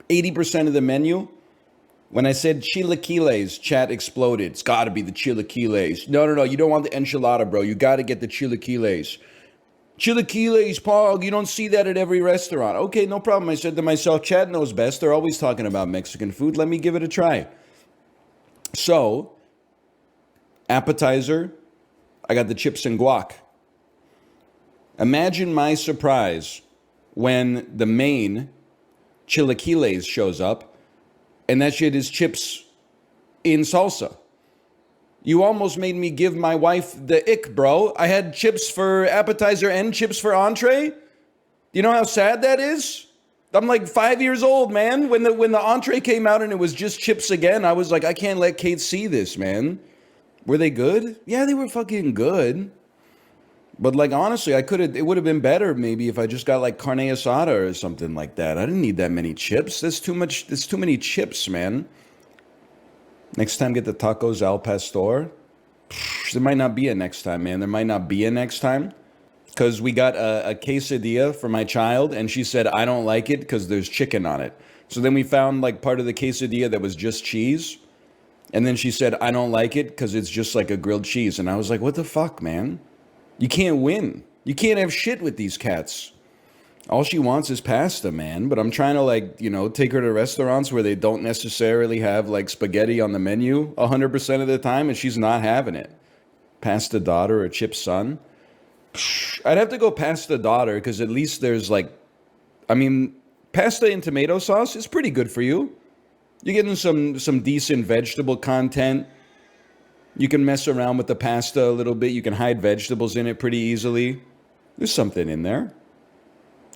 80% of the menu. When I said chilaquiles, chat exploded. It's got to be the chilaquiles. No. You don't want the enchilada, bro. You got to get the chilaquiles. Chilaquiles, Pog. You don't see that at every restaurant. Okay, no problem. I said to myself, Chad knows best. They're always talking about Mexican food. Let me give it a try. So, appetizer, I got the chips and guac. Imagine my surprise when the main chilaquiles shows up, and that shit is chips in salsa. You almost made me give my wife the ick, bro. I had chips for appetizer and chips for entree. You know how sad that is? I'm like 5 years old, man. When the entree came out and it was just chips again, I was like, I can't let Kate see this, man. Were they good? Yeah, they were fucking good. But like honestly, it would have been better maybe if I just got like carne asada or something like that. I didn't need that many chips. There's too many chips, man. Next time get the tacos al pastor. There might not be a next time, man. There might not be a next time. Because we got a quesadilla for my child, and she said, I don't like it because there's chicken on it. So then we found like part of the quesadilla that was just cheese. And then she said, I don't like it because it's just like a grilled cheese. And I was like, what the fuck, man? You can't win. You can't have shit with these cats. All she wants is pasta, man. But I'm trying to like, take her to restaurants where they don't necessarily have like spaghetti on the menu 100% of the time, and she's not having it. Pasta daughter or chip son. I'd have to go pasta daughter because at least there's like, pasta and tomato sauce is pretty good for you. You're getting some decent vegetable content. You can mess around with the pasta a little bit. You can hide vegetables in it pretty easily. There's something in there.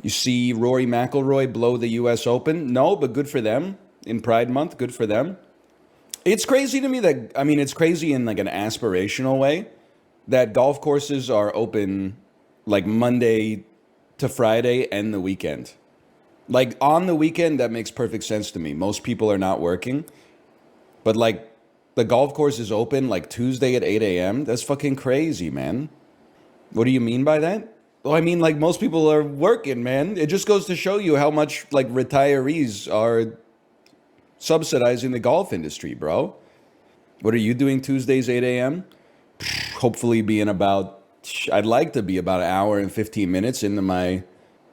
You see Rory McIlroy blow the U.S. Open? No, but good for them. In Pride Month, good for them. It's crazy to me that, it's crazy in like an aspirational way that golf courses are open like Monday to Friday and the weekend. Like on the weekend, that makes perfect sense to me. Most people are not working. But like, the golf course is open like Tuesday at 8 a.m. That's fucking crazy, man. What do you mean by that? Well, like most people are working, man. It just goes to show you how much like retirees are subsidizing the golf industry, bro. What are you doing Tuesdays 8 a.m.? Hopefully I'd like to be about an hour and 15 minutes into my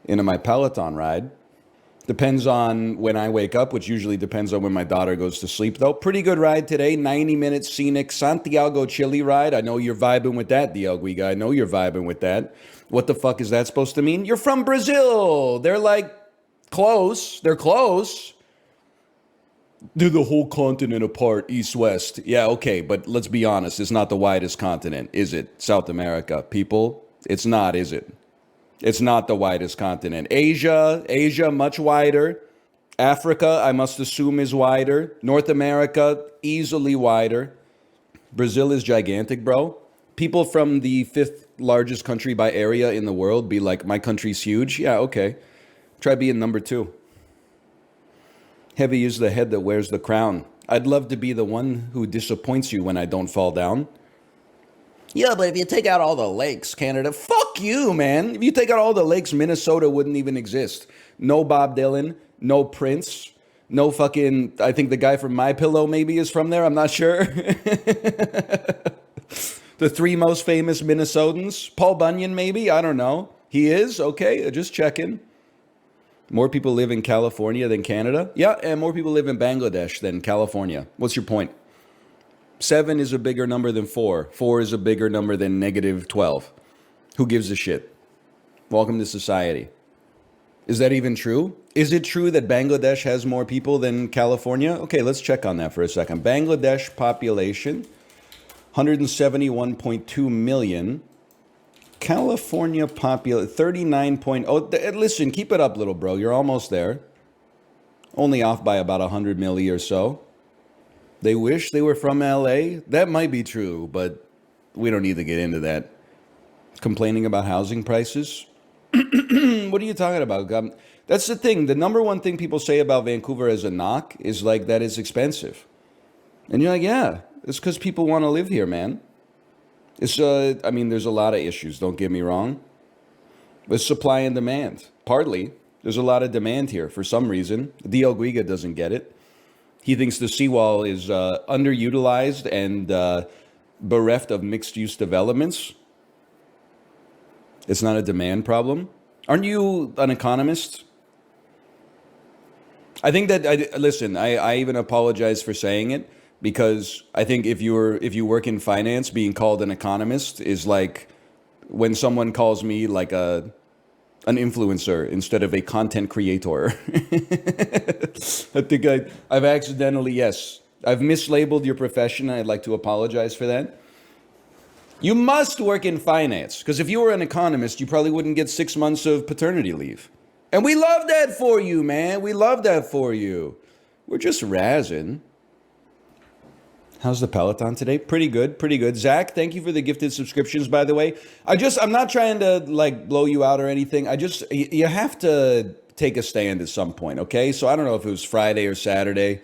Peloton ride. Depends on when I wake up, which usually depends on when my daughter goes to sleep, though. Pretty good ride today. 90-minute scenic Santiago Chile ride. I know you're vibing with that, Diogui guy. I know you're vibing with that. What the fuck is that supposed to mean? You're from Brazil. They're like close. They're close. They're the whole continent apart, east-west. Yeah, okay, but let's be honest. It's not the widest continent, is it? South America, people? It's not, is it? It's not the widest continent. Asia, much wider. Africa, I must assume, is wider. North America, easily wider. Brazil is gigantic, bro. People from the 5th largest country by area in the world be like, my country's huge. Yeah, okay. Try being number 2. Heavy is the head that wears the crown. I'd love to be the one who disappoints you when I don't fall down. Yeah, but if you take out all the lakes, Canada, fuck you, man. If you take out all the lakes, Minnesota wouldn't even exist. No Bob Dylan, no Prince, no fucking, I think the guy from My Pillow maybe is from there, I'm not sure. The 3 most famous Minnesotans, Paul Bunyan maybe, I don't know. He is? Okay, just checking. More people live in California than Canada? Yeah, and more people live in Bangladesh than California. What's your point? 7 is a bigger number than 4. 4 is a bigger number than -12. Who gives a shit? Welcome to society. Is that even true? Is it true that Bangladesh has more people than California? Okay, let's check on that for a second. Bangladesh population, 171.2 million. California population, 39. Listen, keep it up, little bro. You're almost there. Only off by about 100 milli or so. They wish they were from LA. That might be true, but we don't need to get into that. Complaining about housing prices? What are you talking about? That's the thing. The number one thing people say about Vancouver as a knock is like that it's expensive. And you're like, yeah, it's because people want to live here, man. It's there's a lot of issues, don't get me wrong. But supply and demand, partly. There's a lot of demand here for some reason. DL Guiga doesn't get it. He thinks the seawall is underutilized and bereft of mixed-use developments. It's not a demand problem. Aren't you an economist? I think that listen. I even apologize for saying it because I think if you work in finance, being called an economist is like when someone calls me like an influencer instead of a content creator. I think I've accidentally, yes, I've mislabeled your profession. I'd like to apologize for that. You must work in finance because if you were an economist, you probably wouldn't get 6 months of paternity leave. And we love that for you, man. We love that for you. We're just razzing. How's the Peloton today? Pretty good, pretty good. Zach, thank you for the gifted subscriptions, by the way. I'm not trying to like blow you out or anything. You have to take a stand at some point, okay? So I don't know if it was Friday or Saturday.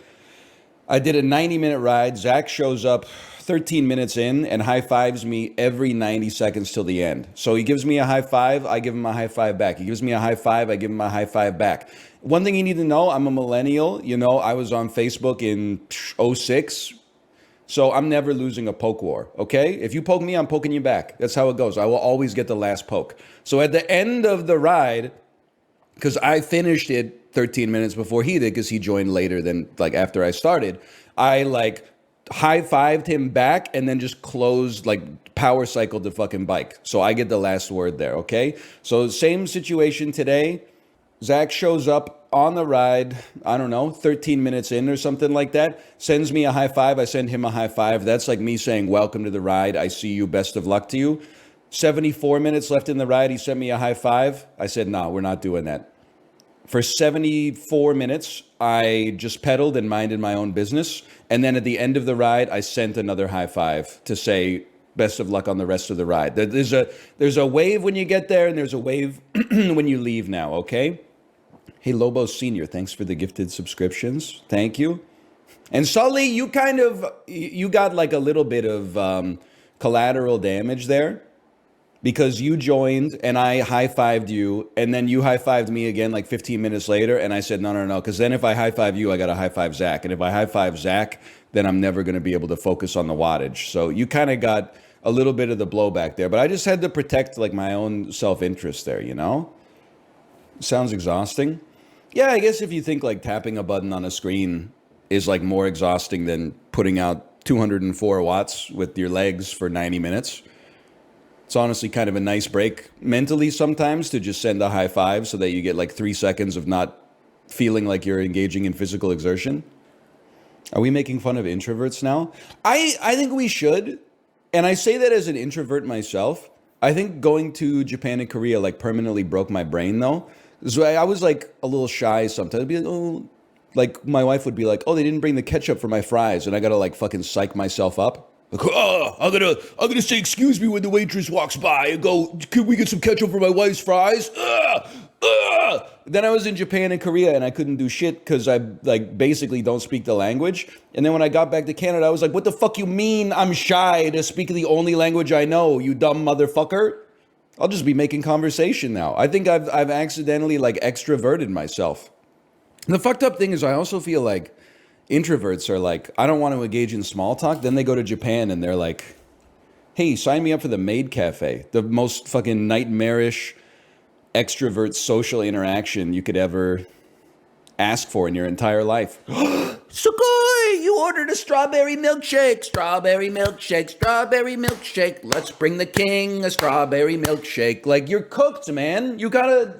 I did a 90-minute ride. Zach shows up 13 minutes in and high fives me every 90 seconds till the end. So he gives me a high five, I give him a high five back. He gives me a high five, I give him a high five back. One thing you need to know, I'm a millennial. You know, I was on Facebook in '06. So I'm never losing a poke war, okay? If you poke me, I'm poking you back. That's how it goes. I will always get the last poke. So at the end of the ride, because I finished it 13 minutes before he did, because he joined later than like after I started, I like high-fived him back and then just closed, like power cycled the fucking bike. So I get the last word there, okay? So same situation today. Zach shows up on the ride, I don't know, 13 minutes in or something like that, sends me a high five, I send him a high five. That's like me saying, welcome to the ride, I see you, best of luck to you. 74 minutes left in the ride, he sent me a high five. I said, no, we're not doing that. For 74 minutes, I just pedaled and minded my own business. And then at the end of the ride, I sent another high five to say, best of luck on the rest of the ride. There's a wave when you get there, and there's a wave when you leave now, okay? Hey, Lobo Senior, thanks for the gifted subscriptions. Thank you. And Sully, you got like a little bit of collateral damage there because you joined and I high-fived you, and then you high-fived me again like 15 minutes later, and I said, no, because then if I high-five you, I got to high-five Zach. And if I high-five Zach, then I'm never going to be able to focus on the wattage. So you kind of got a little bit of the blowback there, but I just had to protect like my own self-interest there, you know? Sounds exhausting. Yeah, I guess if you think like tapping a button on a screen is like more exhausting than putting out 204 watts with your legs for 90 minutes, it's honestly kind of a nice break mentally sometimes to just send a high five so that you get like 3 seconds of not feeling like you're engaging in physical exertion. Are we making fun of introverts now? I think we should. And I say that as an introvert myself. I think going to Japan and Korea like permanently broke my brain though. So I was like a little shy sometimes. I'd be like, oh, like my wife would be like, oh, they didn't bring the ketchup for my fries. And I got to like fucking psych myself up. Like, oh, I'm gonna say excuse me when the waitress walks by and go, can we get some ketchup for my wife's fries? Then I was in Japan and Korea and I couldn't do shit because I like basically don't speak the language. And then when I got back to Canada, I was like, what the fuck you mean I'm shy to speak the only language I know, you dumb motherfucker? I'll just be making conversation now. I think I've accidentally like extroverted myself. And the fucked up thing is I also feel like introverts are like, I don't want to engage in small talk. Then they go to Japan and they're like, hey, sign me up for the Maid Cafe. The most fucking nightmarish extrovert social interaction you could ever ask for in your entire life. Sugoi, you ordered a strawberry milkshake. Strawberry milkshake, strawberry milkshake. Let's bring the king a strawberry milkshake. Like, you're cooked, man. You gotta...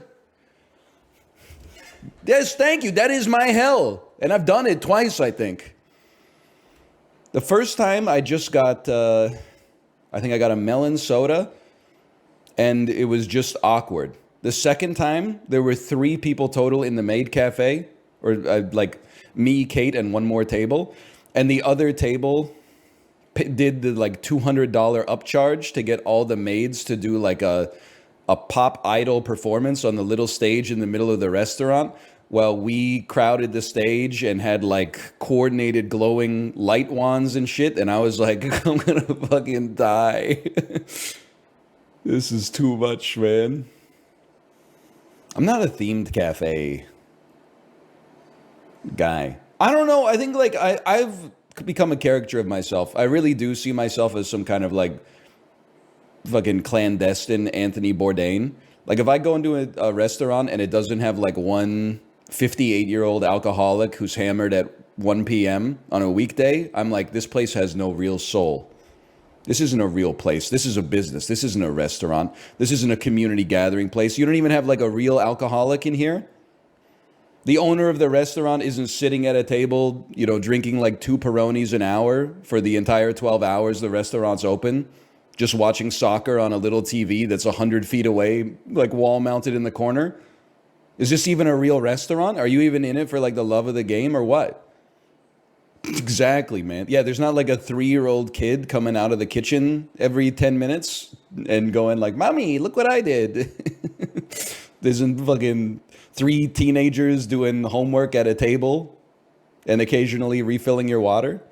Yes, thank you. That is my hell. And I've done it twice, I think. The first time I just got, I think I got a melon soda, and it was just awkward. The second time, there were 3 people total in the Maid Cafe, or like me, Kate, and one more table. And the other table did the like $200 upcharge to get all the maids to do like a pop idol performance on the little stage in the middle of the restaurant. Well, we crowded the stage and had like coordinated glowing light wands and shit. And I was like, I'm gonna fucking die. This is too much, man. I'm not a themed cafe guy. I don't know. I think like I've become a caricature of myself. I really do see myself as some kind of like fucking clandestine Anthony Bourdain. Like if I go into a restaurant and it doesn't have like one 58-year-old alcoholic who's hammered at 1 p.m. on a weekday, I'm like, this place has no real soul. This isn't a real place. This is a business. This isn't a restaurant. This isn't a community gathering place. You don't even have like a real alcoholic in here. The owner of the restaurant isn't sitting at a table, you know, drinking like 2 Peronis an hour for the entire 12 hours the restaurant's open, just watching soccer on a little TV that's 100 feet away, like wall mounted in the corner. Is this even a real restaurant? Are you even in it for like the love of the game or what? Exactly, man. Yeah, there's not like a 3-year-old kid coming out of the kitchen every 10 minutes and going like, "Mommy, look what I did." There's fucking 3 teenagers doing homework at a table and occasionally refilling your water.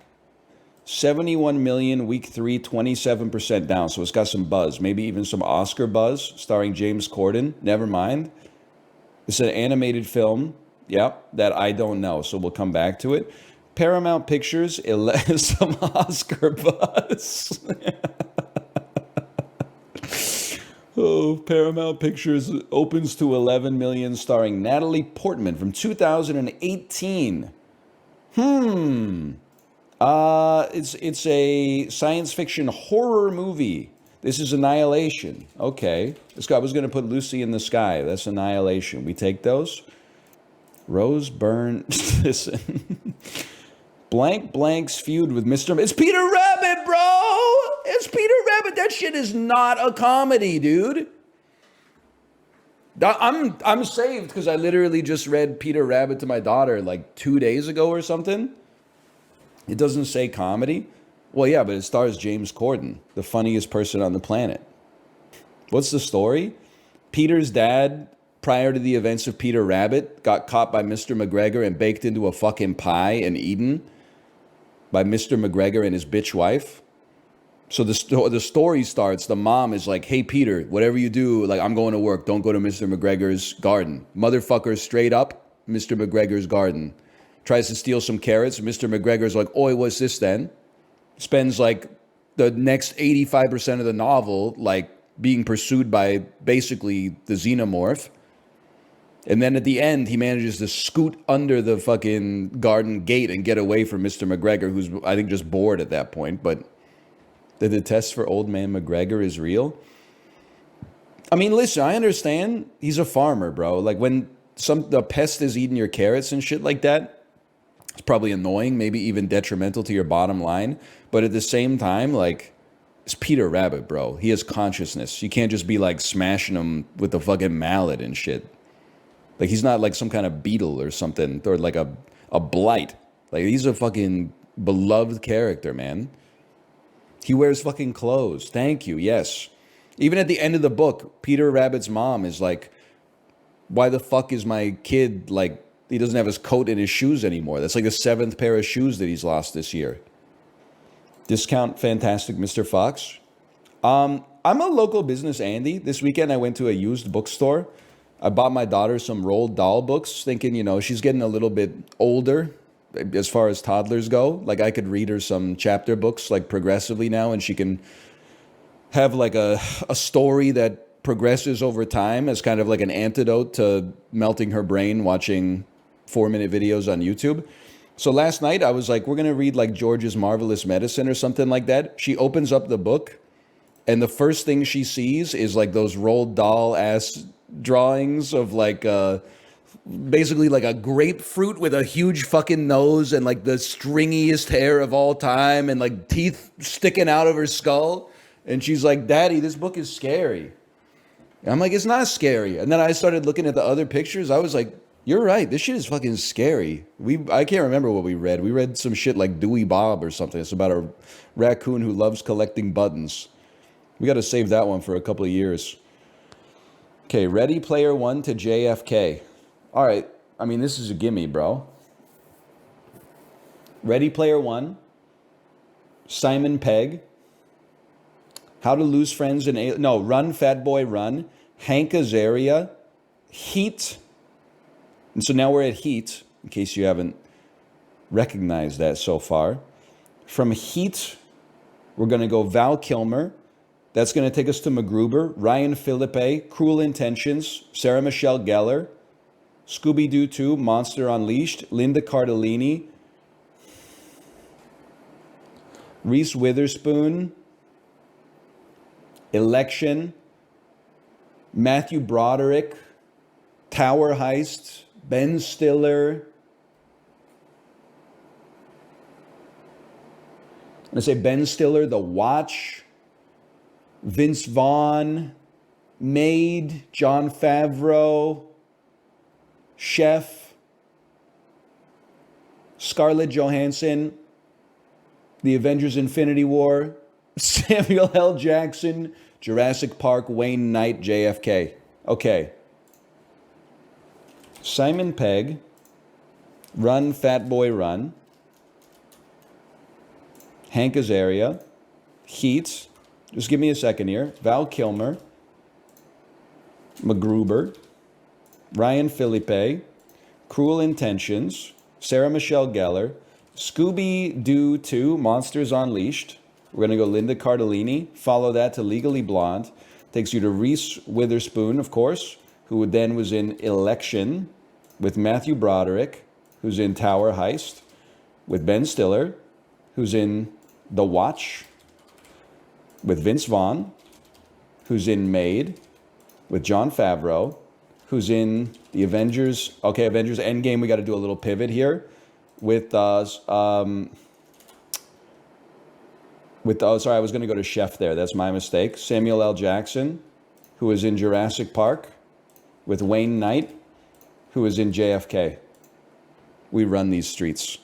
71 million, week 3, 27% down. So it's got some buzz, maybe even some Oscar buzz, starring James Corden. Never mind. It's an animated film, yep, that I don't know. So we'll come back to it. Paramount Pictures, some Oscar buzz. Oh, Paramount Pictures opens to 11 million, starring Natalie Portman from 2018. It's a science fiction horror movie. This is Annihilation. Okay. This guy was going to put Lucy in the Sky. That's Annihilation. We take those. Rose Byrne. Listen. Blank's feud with Mr. It's Peter Rabbit, bro! It's Peter Rabbit. That shit is not a comedy, dude. I'm saved because I literally just read Peter Rabbit to my daughter like 2 days ago or something. It doesn't say comedy. Well, yeah, but it stars James Corden, the funniest person on the planet. What's the story? Peter's dad, prior to the events of Peter Rabbit, got caught by Mr. McGregor and baked into a fucking pie and eaten by Mr. McGregor and his bitch wife. So the story starts, the mom is like, "Hey, Peter, whatever you do, like, I'm going to work. Don't go to Mr. McGregor's garden." Motherfucker straight up, Mr. McGregor's garden. Tries to steal some carrots. Mr. McGregor's like, "Oi, what's this then?" Spends like the next 85% of the novel like being pursued by basically the xenomorph. And then at the end, he manages to scoot under the fucking garden gate and get away from Mr. McGregor, who's, I think, just bored at that point. But the test for old man McGregor is real. I mean, listen, I understand. He's a farmer, bro. Like, when the pest is eating your carrots and shit like that, it's probably annoying, maybe even detrimental to your bottom line. But at the same time, like, it's Peter Rabbit, bro. He has consciousness. You can't just be, like, smashing him with the fucking mallet and shit. Like, he's not like some kind of beetle or something, or like a blight. Like, he's a fucking beloved character, man. He wears fucking clothes. Thank you, yes. Even at the end of the book, Peter Rabbit's mom is like, "Why the fuck is my kid, like, he doesn't have his coat and his shoes anymore?" That's like the 7th pair of shoes that he's lost this year. Discount Fantastic Mr. Fox. I'm a local business Andy. This weekend I went to a used bookstore. I bought my daughter some Roald Dahl books, thinking, you know, she's getting a little bit older as far as toddlers go. Like, I could read her some chapter books, like, progressively now, and she can have, like, a story that progresses over time as kind of like an antidote to melting her brain watching 4-minute videos on YouTube. So last night, I was like, we're going to read, like, George's Marvelous Medicine or something like that. She opens up the book, and the first thing she sees is, like, those Roald Dahl-ass drawings of like basically like a grapefruit with a huge fucking nose and like the stringiest hair of all time and like teeth sticking out of her skull. And she's like, "Daddy, this book is scary." And I'm like, "It's not scary." And then I started looking at the other pictures. I was like, "You're right. This shit is fucking scary." I can't remember what we read. We read some shit like Dewey Bob or something. It's about a raccoon who loves collecting buttons. We got to save that one for a couple of years. Okay, Ready Player One to JFK. All right, I mean, this is a gimme, bro. Ready Player One, Simon Pegg, How to Lose Friends in Run, Fat Boy, Run, Hank Azaria, heat. And so now we're at heat, in case you haven't recognized that so far. From heat, we're going to go Val Kilmer. That's going to take us to MacGruber, Ryan Philippe, Cruel Intentions, Sarah Michelle Gellar, Scooby-Doo 2, Monster Unleashed, Linda Cardellini, Reese Witherspoon, Election, Matthew Broderick, Tower Heist, Ben Stiller. I'm going to say Ben Stiller, The Watch, Vince Vaughn, Maid, Jon Favreau, Chef, Scarlett Johansson, The Avengers Infinity War, Samuel L. Jackson, Jurassic Park, Wayne Knight, JFK. Okay. Simon Pegg, Run, Fat Boy, Run. Hank Azaria, Heat. Just give me a second here. Val Kilmer, MacGruber, Ryan Philippe, Cruel Intentions, Sarah Michelle Gellar, Scooby-Doo 2, Monsters Unleashed. We're going to go Linda Cardellini. Follow that to Legally Blonde. Takes you to Reese Witherspoon, of course, who then was in Election with Matthew Broderick, who's in Tower Heist, with Ben Stiller, who's in The Watch, with Vince Vaughn, who's in Maid, with Jon Favreau, who's in the Avengers. Okay, Avengers Endgame, we got to do a little pivot here. Sorry, I was going to go to Chef there. That's my mistake. Samuel L. Jackson, who is in Jurassic Park, with Wayne Knight, who is in JFK. We run these streets.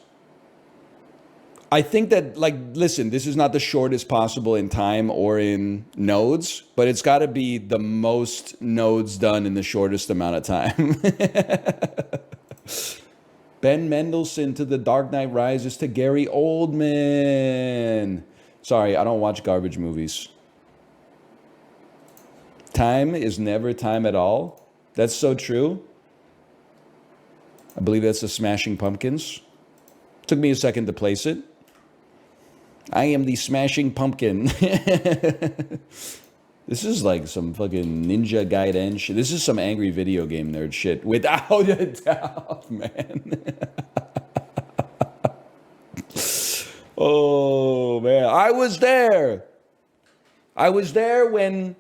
I think that, listen, this is not the shortest possible in time or in nodes, but it's got to be the most nodes done in the shortest amount of time. Ben Mendelsohn to The Dark Knight Rises to Gary Oldman. Sorry, I don't watch garbage movies. Time is never time at all. That's so true. I believe that's the Smashing Pumpkins. Took me a second to place it. I am the Smashing Pumpkin. This is like some fucking Ninja Gaiden shit. This is some angry video game nerd shit, without a doubt, man. Oh, man. I was there. I was there when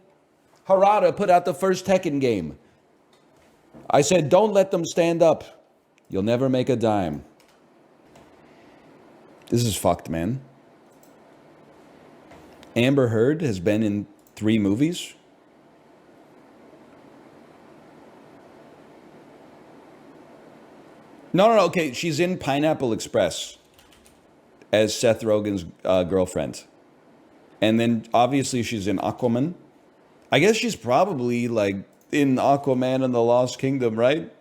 Harada put out the first Tekken game. I said, don't let them stand up. You'll never make a dime. This is fucked, man. Amber Heard has been in 3 movies. No, okay. She's in Pineapple Express as Seth Rogen's girlfriend. And then, obviously, she's in Aquaman. I guess she's probably, in Aquaman and the Lost Kingdom, right?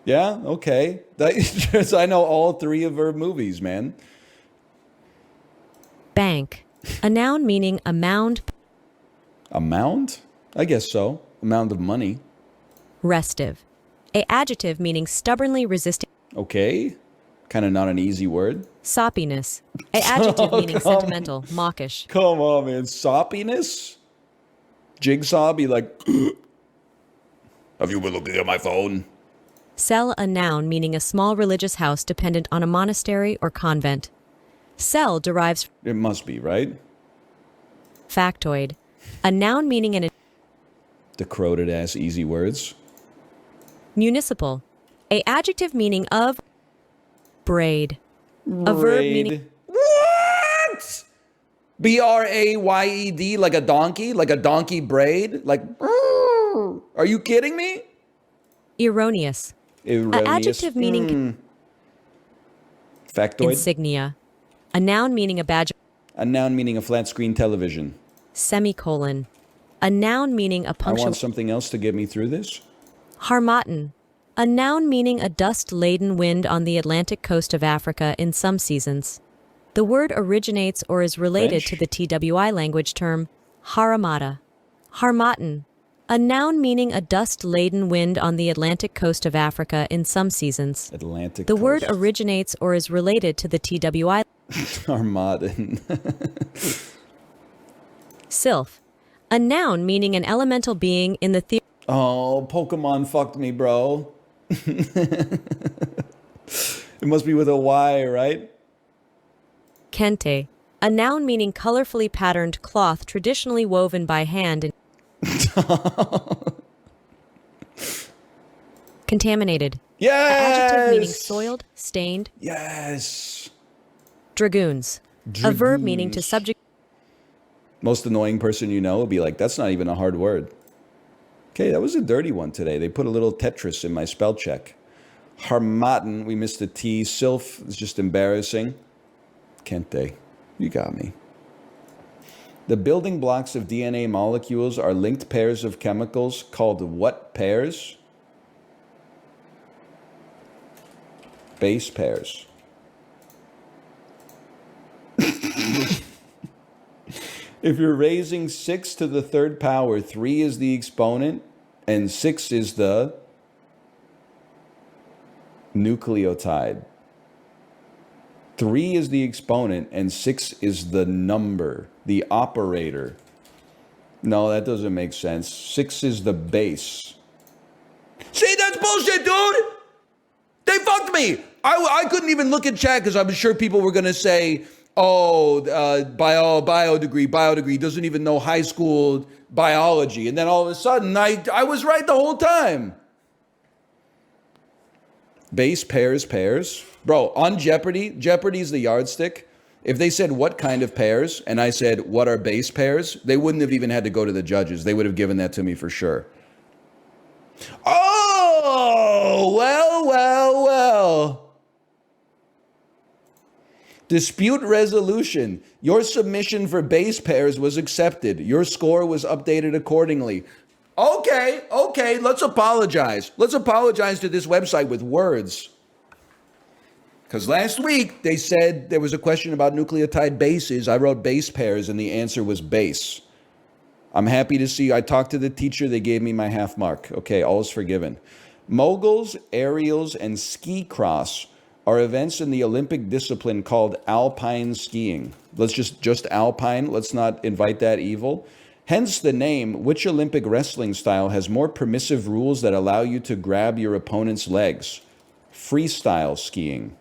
Yeah? Okay. I know all 3 of her movies, man. Bank. A noun meaning a mound. A mound? I guess so. A mound of money. Restive. A adjective meaning stubbornly resisting. Okay. Kind of not an easy word. Soppiness. A adjective meaning sentimental, mawkish. Come on, man. Soppiness? Jigsaw be like, have you been looking at my phone? Cell, a noun meaning a small religious house dependent on a monastery or convent. Cell derives. It must be, right? Factoid. A noun meaning an. Decroded ass easy words. Municipal. A adjective meaning of. Braid. A verb meaning. What? B-R-A-Y-E-D, like a donkey? Like a donkey braid? Like, are you kidding me? Erroneous. Erroneous. An adjective meaning. Factoid. Insignia. A noun meaning a badge. A noun meaning a flat screen television. Semicolon. A noun meaning a I punctual. want something else to get me through this. Harmattan. A noun meaning a dust-laden wind on the Atlantic coast of Africa in some seasons. The word originates or is related French? to the TWI language term haramata. Harmattan. A noun meaning a dust-laden wind on the Atlantic coast of Africa in some seasons. Atlantic The word coast. originates or is related to the TWI. Armadan. Sylph. A noun meaning an elemental being in the Oh, Pokemon fucked me, bro. It must be with a Y, right? Kente. A noun meaning colorfully patterned cloth traditionally woven by hand and contaminated. Adjective meaning Yes! soiled, stained. Yes! Dragoons. A verb meaning to Dragoons. subject. Most annoying person you know will be like, that's not even a hard word. Okay, that was a dirty one today. They put a little Tetris in my spell check. Harmaten, we missed a T. Sylph is just embarrassing. Kente, you got me. The building blocks of DNA molecules are linked pairs of chemicals called what pairs? Base pairs. If you're raising 6 to the third power, 3 is the exponent, and 6 is the nucleotide. 3 is the exponent, and 6 is the number, the operator. No, that doesn't make sense. 6 is the base. See, that's bullshit, dude! They fucked me! I couldn't even look at chat because I was sure people were going to say, oh, bio degree, doesn't even know high school biology. And then all of a sudden, I was right the whole time. Base pairs. Bro, on Jeopardy's the yardstick. If they said what kind of pairs, and I said what are base pairs, they wouldn't have even had to go to the judges. They would have given that to me for sure. Oh, well. Dispute resolution. Your submission for base pairs was accepted. Your score was updated accordingly. Okay, let's apologize. Let's apologize to this website with words. Because last week they said there was a question about nucleotide bases. I wrote base pairs and the answer was base. I'm happy to see. I talked to the teacher. They gave me my half mark. Okay, all is forgiven. Moguls, aerials, and ski cross are events in the Olympic discipline called alpine skiing. Let's just alpine. Let's not invite that evil. Hence the name. Which Olympic wrestling style has more permissive rules that allow you to grab your opponent's legs? Freestyle skiing.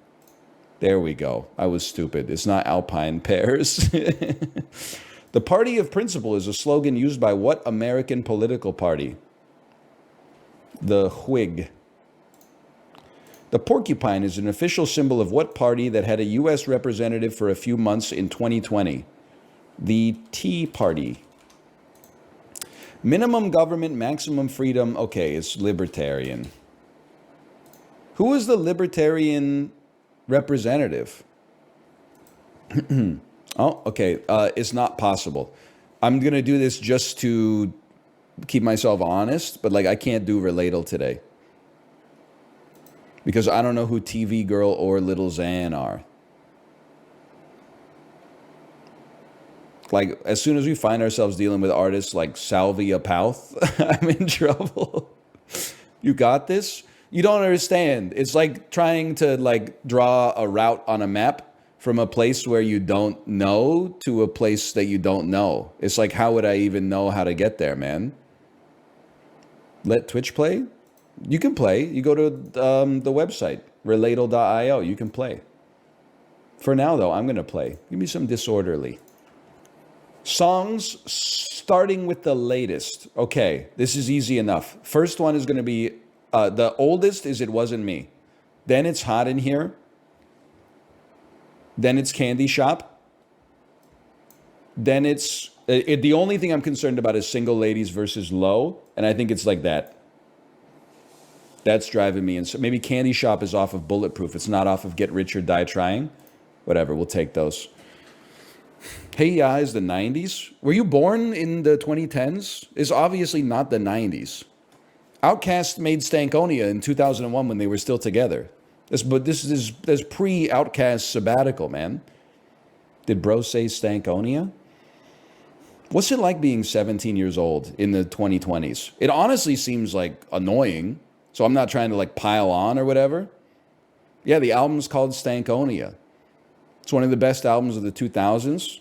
There we go. I was stupid. It's not alpine pairs. The party of principle is a slogan used by what American political party? The Whig. The porcupine is an official symbol of what party that had a U.S. representative for a few months in 2020? The Tea Party. Minimum government, maximum freedom. Okay, it's libertarian. Who is the libertarian representative? Oh, okay. It's not possible. I'm going to do this just to keep myself honest, but like I can't do Relatal today. Because I don't know who TV Girl or Little Xan are. Like, as soon as we find ourselves dealing with artists like Salvia Pauth, I'm in trouble. You got this? You don't understand. It's like trying to like draw a route on a map from a place where you don't know to a place that you don't know. It's like, how would I even know how to get there, man? Let Twitch play? You can play. You go to the website, relatal.io. You can play. For now, though, I'm going to play. Give me some Disorderly. Songs starting with the latest. Okay, this is easy enough. First one is going to be, the oldest is It Wasn't Me. Then it's Hot in Here. Then it's Candy Shop. Then it's, the only thing I'm concerned about is Single Ladies versus Low. And I think it's like that. That's driving me. And so maybe Candy Shop is off of Bulletproof. It's not off of Get Rich or Die Trying. Whatever, we'll take those. Hey Ya is the 90s. Were you born in the 2010s? It's obviously not the 90s. Outkast made Stankonia in 2001 when they were still together. This is pre-Outkast sabbatical, man. Did bro say Stankonia? What's it like being 17 years old in the 2020s? It honestly seems like annoying. So I'm not trying to like pile on or whatever. Yeah, the album's called Stankonia. It's one of the best albums of the 2000s.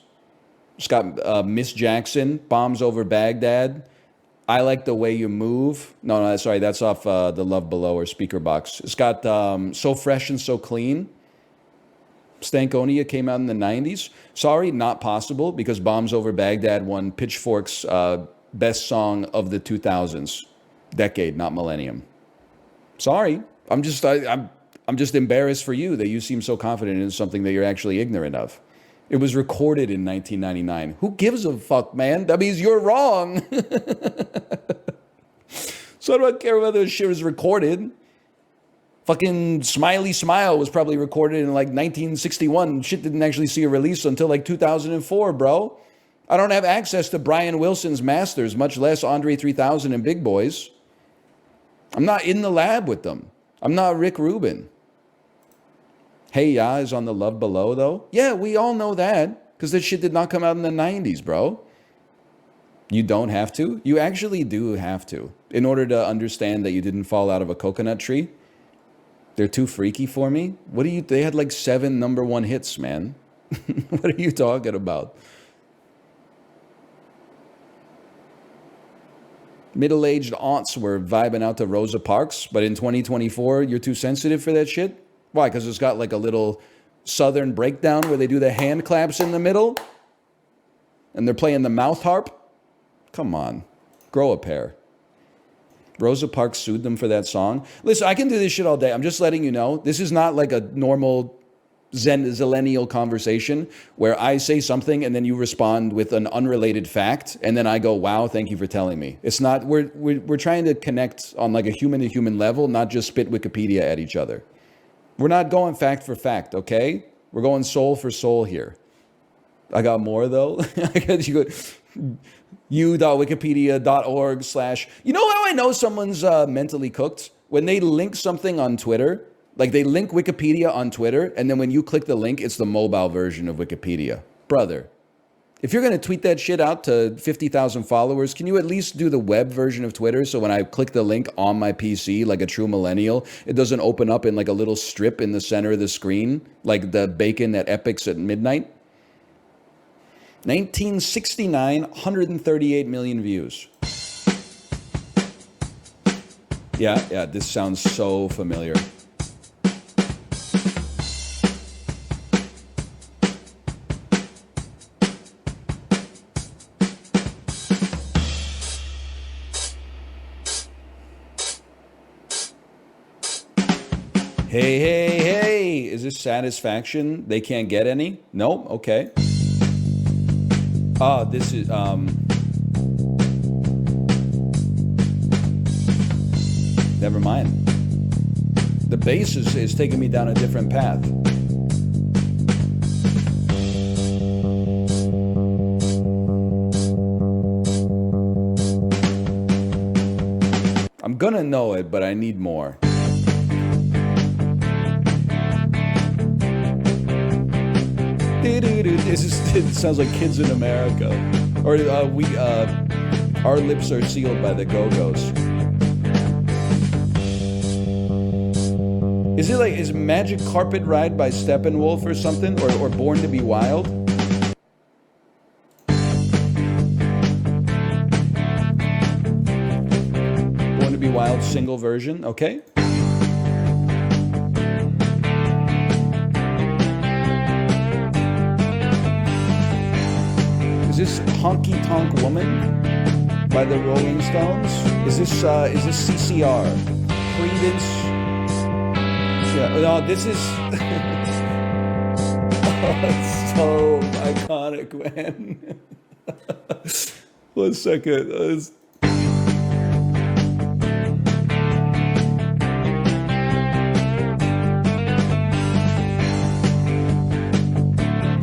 It's got Miss Jackson, Bombs Over Baghdad, I Like the Way You Move. No, sorry, that's off the Love Below or Speaker Box. It's got So Fresh and So Clean. Stankonia came out in the 90s. Sorry, not possible, because Bombs Over Baghdad won Pitchfork's best song of the 2000s. Decade, not millennium. Sorry. I'm just embarrassed for you that you seem so confident in something that you're actually ignorant of. It was recorded in 1999. Who gives a fuck, man? That means you're wrong. So I don't care whether shit was recorded. Fucking Smiley Smile was probably recorded in like 1961. Shit didn't actually see a release until like 2004, bro. I don't have access to Brian Wilson's masters, much less Andre 3000 and Big Boys. I'm not in the lab with them. I'm not Rick Rubin. Hey Ya is on the Love Below, though. Yeah, we all know that, because this shit did not come out in the 90s, bro. You don't have to? You actually do have to, in order to understand that you didn't fall out of a coconut tree. They're too freaky for me. They had like 7 #1 hits, man. What are you talking about? Middle-aged aunts were vibing out to Rosa Parks, but in 2024, you're too sensitive for that shit? Why? Because it's got like a little southern breakdown where they do the hand claps in the middle? And they're playing the mouth harp? Come on. Grow a pair. Rosa Parks sued them for that song. Listen, I can do this shit all day. I'm just letting you know. This is not like a normal Zillennial conversation where I say something and then you respond with an unrelated fact and then I go, wow, thank you for telling me. It's not, we're trying to connect on like a human to human level, not just spit Wikipedia at each other. We're not going fact for fact, okay? We're going soul for soul here. I got more though. I got you. u.wikipedia.org/ You know how I know someone's mentally cooked? When they link something on Twitter, like they link Wikipedia on Twitter, and then when you click the link, it's the mobile version of Wikipedia. Brother, if you're going to tweet that shit out to 50,000 followers, can you at least do the web version of Twitter so when I click the link on my PC, like a true millennial, it doesn't open up in like a little strip in the center of the screen, like the bacon at Epix at midnight? 1969, 138 million views. Yeah, this sounds so familiar. Hey, is this Satisfaction? They can't get any? No? Okay. Oh, this is, never mind. The bass is taking me down a different path. I'm gonna know it, but I need more. It sounds like Kids in America. Or Our Lips Are Sealed by the Go-Go's. Is Magic Carpet Ride by Steppenwolf or something? Or Born to Be Wild? Born to Be Wild single version, okay. Is this Honky Tonk Woman by the Rolling Stones? Is this CCR? Creedence? Yeah, no, this is... Oh, it's so iconic, man. 1 second.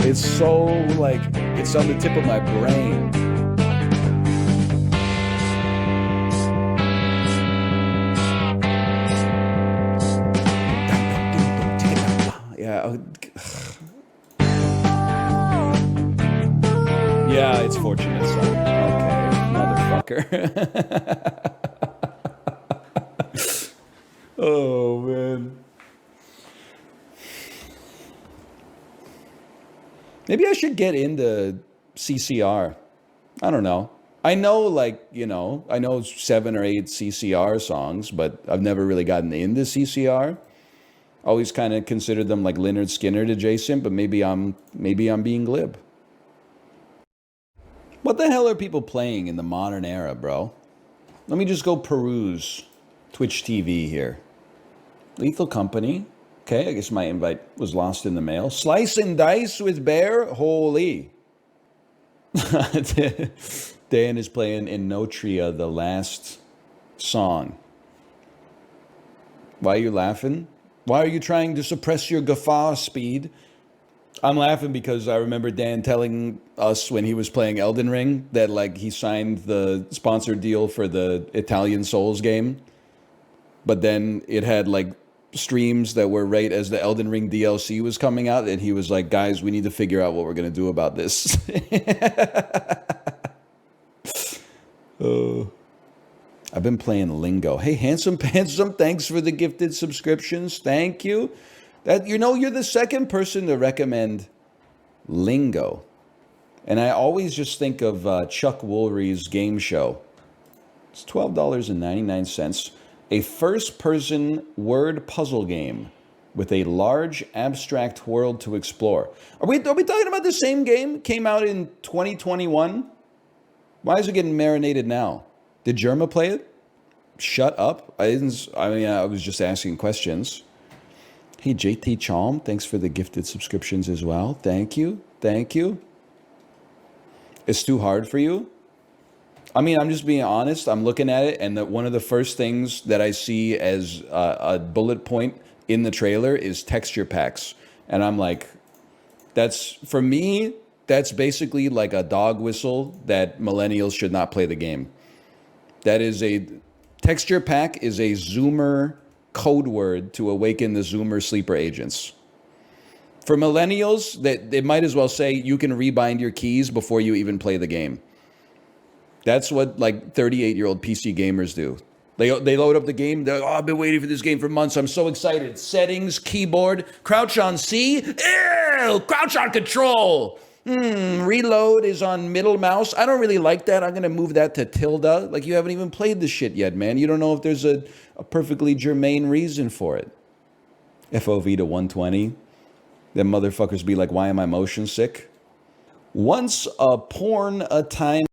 It's so, like, it's on the tip of my brain. Yeah. Yeah, it's Fortunate Son. Okay, motherfucker. Oh, man. Maybe I should get into CCR. I don't know. I know, like, I know 7 or 8 CCR songs, but I've never really gotten into CCR. Always kind of considered them like Lynyrd Skynyrd adjacent, but maybe I'm being glib. What the hell are people playing in the modern era, bro? Let me just go peruse Twitch TV here. Lethal Company. Okay, I guess my invite was lost in the mail. Slice and Dice with Bear. Holy. Dan is playing in Notria, the last song. Why are you laughing? Why are you trying to suppress your guffaw, Speed? I'm laughing because I remember Dan telling us when he was playing Elden Ring that like he signed the sponsored deal for the Italian Souls game, but then it had like streams that were right as the Elden Ring DLC was coming out, and he was like, "Guys, we need to figure out what we're gonna do about this." I've been playing Lingo. Hey, handsome, thanks for the gifted subscriptions. Thank you. You're the second person to recommend Lingo. And I always just think of Chuck Woolery's game show. It's $12.99. A first-person word puzzle game with a large abstract world to explore. Are we talking about the same game? Came out in 2021? Why is it getting marinated now? Did Germa play it? Shut up. I was just asking questions. Hey, JT Chalm, thanks for the gifted subscriptions as well. Thank you. Thank you. It's too hard for you? I mean, I'm just being honest. I'm looking at it, and one of the first things that I see as a bullet point in the trailer is texture packs. And I'm like, for me, that's basically like a dog whistle that millennials should not play the game. Texture pack is a Zoomer code word to awaken the Zoomer sleeper agents. For millennials, they might as well say you can rebind your keys before you even play the game. That's what like 38-year-old PC gamers do. They load up the game. They're like, I've been waiting for this game for months. I'm so excited. Settings, keyboard, crouch on C. Ew, crouch on control. Reload is on middle mouse. I don't really like that. I'm going to move that to tilde. Like, you haven't even played the shit yet, man. You don't know if there's a perfectly germane reason for it. FOV to 120. Then motherfuckers be like, why am I motion sick? Once a porn a time.